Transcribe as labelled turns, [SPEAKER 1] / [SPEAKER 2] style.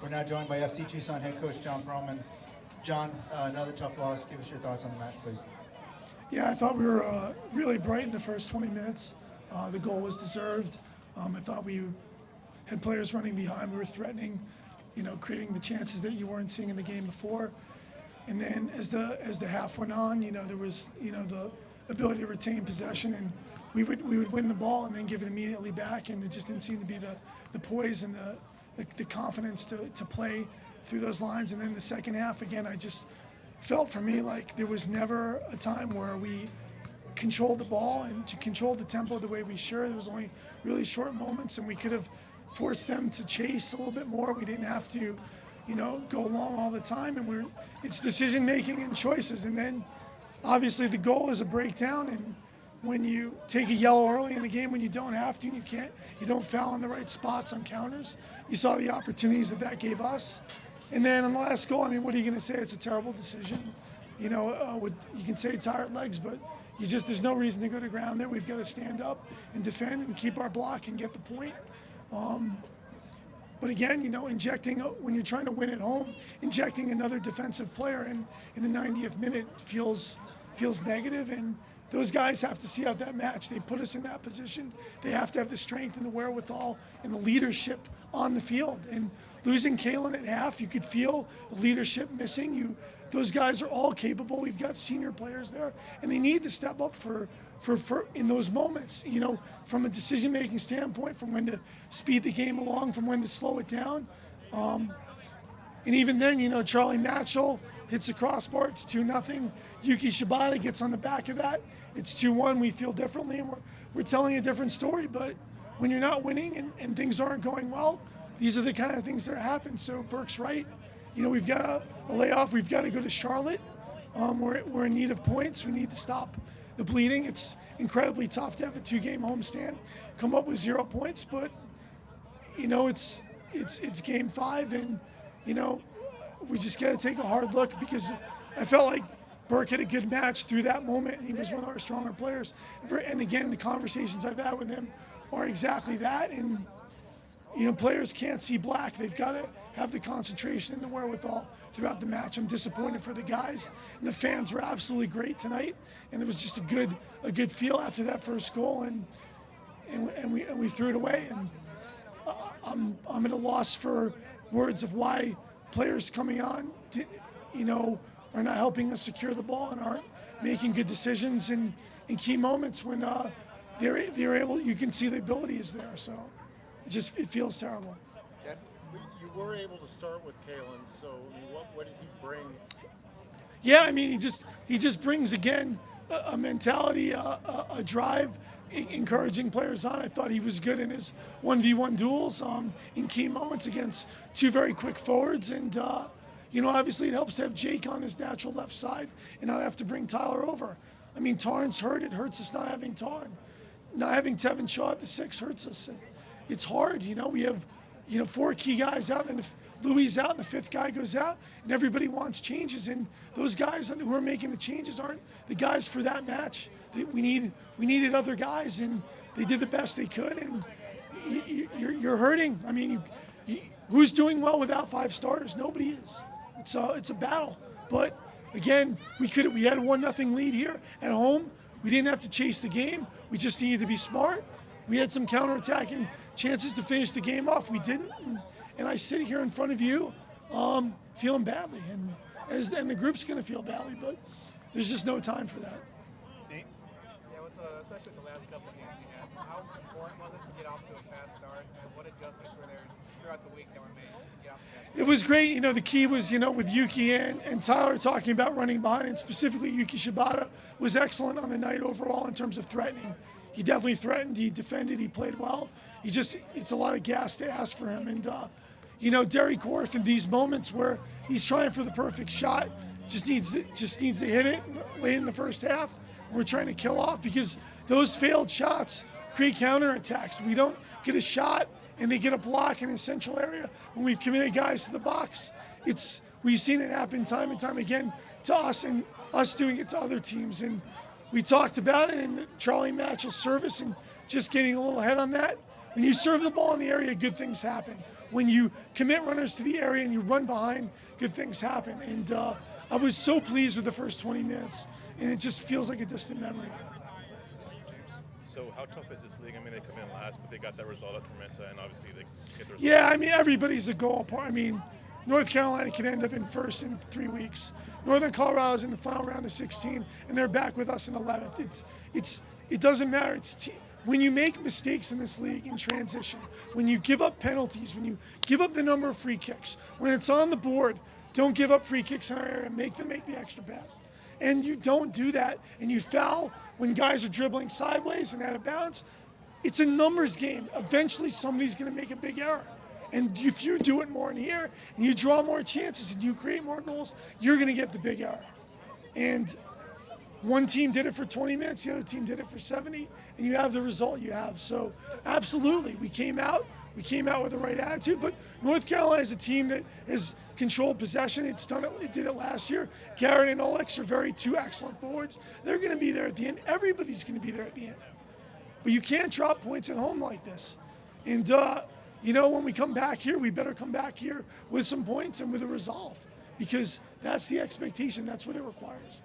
[SPEAKER 1] We're now joined by FC Tucson head coach Jon Pearlman. Jon, another tough loss. Give us your thoughts on the match, please.
[SPEAKER 2] Yeah, I thought we were really bright in the first 20 minutes. The goal was deserved. I thought we had players running behind. We were threatening, creating the chances that you weren't seeing in the game before. And then as the half went on, there was the ability to retain possession, and we would win the ball and then give it immediately back. And there just didn't seem to be the poise and the confidence to play through those lines. And then the second half, again, I just felt for me like there was never a time where we controlled the ball and to control the tempo the way we should. There was only really short moments, and we could have forced them to chase a little bit more. We didn't have to, go long all the time. And it's decision making and choices. And then obviously the goal is a breakdown. And when you take a yellow early in the game when you don't have to, and you don't foul in the right spots on counters, you saw the opportunities that gave us. And then on the last goal, what are you going to say? It's a terrible decision. You can say tired legs, but there's no reason to go to ground there. We've got to stand up and defend and keep our block and get the point. But again, injecting, when you're trying to win at home, injecting another defensive player in the 90th minute feels negative. And those guys have to see out that match. They put us in that position. They have to have the strength and the wherewithal and the leadership on the field. And losing Kalen at half, you could feel the leadership missing. Those guys are all capable. We've got senior players there, and they need to step up for in those moments. From a decision-making standpoint, from when to speed the game along, from when to slow it down. And even then, Charlie Matchell hits the crossbar. It's 2-0. Yuki Shibata gets on the back of that. It's 2-1. We feel differently, and we're telling a different story. But when you're not winning and things aren't going well, these are the kind of things that happen. So Burke's right. We've got a layoff. We've got to go to Charlotte. We're in need of points. We need to stop the bleeding. It's incredibly tough to have a 2-game homestand, come up with 0 points. But it's game 5, and we just got to take a hard look, because I felt like Burke had a good match through that moment. He was one of our stronger players. And again, the conversations I've had with him are exactly that. And players can't see black. They've got to have the concentration and the wherewithal throughout the match. I'm disappointed for the guys, and the fans were absolutely great tonight. And there was just a good feel after that first goal, and we threw it away. And I'm at a loss for words of why players coming on, are not helping us secure the ball and aren't making good decisions in key moments when they're able. You can see the ability is there. So it feels terrible.
[SPEAKER 3] Ted, you were able to start with Kalen, so what did he bring?
[SPEAKER 2] Yeah, he just brings, again, a mentality, a drive, encouraging players on. I thought he was good in his 1v1 duels in key moments against 2 very quick forwards. And obviously it helps to have Jake on his natural left side and not have to bring Tyler over. Tarn's hurt. It hurts us not having Tarn. Not having Tevin Shaw at the 6 hurts us. It's hard. We have 4 key guys out, and if Louis out and the 5th guy goes out, and everybody wants changes, and those guys who are making the changes aren't the guys for that match. We needed other guys, and they did the best they could. And you're hurting. Who's doing well without 5 starters? Nobody is. It's a battle. But again, we had a 1-0 lead here at home. We didn't have to chase the game. We just needed to be smart. We had some counterattacking chances to finish the game off. We didn't. And I sit here in front of you feeling badly. And the group's going to feel badly, but there's just no time for that.
[SPEAKER 4] Yeah, especially with the last couple of games we had, how important was it to get off to a fast start, and what adjustments were there throughout the week that were made to get off to that start?
[SPEAKER 2] It was great. The key was, with Yuki and Tyler talking about running behind, and specifically Yuki Shibata was excellent on the night overall in terms of threatening. He definitely threatened. He defended. He played well. It's a lot of gas to ask for him. And, Derek Orff in these moments where he's trying for the perfect shot, just needs to hit it late in the first half. We're trying to kill off, because those failed shots create counterattacks. We don't get a shot and they get a block in a central area when we've committed guys to the box. We've seen it happen time and time again to us, and us doing it to other teams. And we talked about it in the Charlie Matchell service, and just getting a little ahead on that. When you serve the ball in the area, good things happen. when you commit runners to the area and you run behind, good things happen. And I was so pleased with the first 20 minutes, and it just feels like a distant memory.
[SPEAKER 5] So how tough is this league? I mean, they come in last, but they got that result at Tormenta, and obviously they get the result.
[SPEAKER 2] Yeah, I mean, everybody's a goal apart. I mean, North Carolina can end up in first in 3 weeks. Northern Colorado's in the final round of 16, and they're back with us in 11th. It doesn't matter. When you make mistakes in this league in transition, when you give up penalties, when you give up the number of free kicks, when it's on the board, don't give up free kicks in our area. Make them make the extra pass. And you don't do that, and you foul when guys are dribbling sideways and out of bounds. It's a numbers game. Eventually, somebody's going to make a big error. And if you do it more in here, and you draw more chances, and you create more goals, you're going to get the big error. And one team did it for 20 minutes, the other team did it for 70, and you have the result you have. So, absolutely, we came out with the right attitude. But North Carolina is a team that has controlled possession. It did it last year. Garrett and Olex are two excellent forwards. They're going to be there at the end. Everybody's going to be there at the end. But you can't drop points at home like this. And when we come back here, we better come back here with some points and with a resolve, because that's the expectation. That's what it requires.